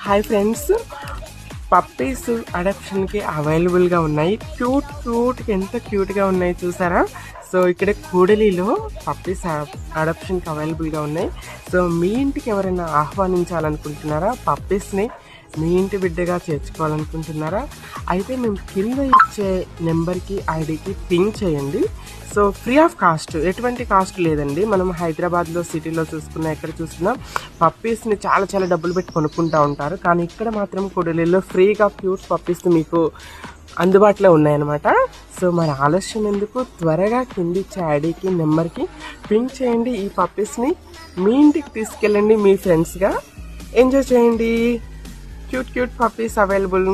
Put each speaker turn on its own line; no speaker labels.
Hi friends, puppies అడాప్షన్కి అవైలబుల్గా ఉన్నాయి. క్యూట్గా ఎంత క్యూట్గా ఉన్నాయి చూసారా. సో ఇక్కడ కూడలిలో పప్పీస్ అడాప్షన్కి అవైలబుల్గా ఉన్నాయి. సో మీ ఇంటికి ఎవరైనా ఆహ్వానించాలనుకుంటున్నారా, పప్పీస్ని మీ ఇంటి బిడ్డగా చేర్చుకోవాలనుకుంటున్నారా, అయితే మేము కింద ఇచ్చే నెంబర్కి ఐడికి పింక్ చేయండి. సో ఫ్రీ ఆఫ్ కాస్ట్, ఎటువంటి కాస్ట్ లేదండి. మనం హైదరాబాద్లో సిటీలో చూసుకున్నా, ఎక్కడ చూసుకున్నా పప్పీస్ని చాలా డబ్బులు పెట్టి కొనుక్కుంటూ ఉంటారు. కానీ ఇక్కడ మాత్రం కూడలిలో ఫ్రీగా క్యూట్ పప్పీస్ మీకు అందుబాటులో ఉన్నాయన్నమాట. సో మరి ఆలస్యం ఎందుకు, త్వరగా కింద ఇచ్చే ఐడికి నెంబర్కి పింక్ చేయండి. ఈ పప్పీస్ని మీ ఇంటికి తీసుకెళ్ళండి, మీ ఫ్రెండ్స్గా ఎంజాయ్ చేయండి. Cute puppies available.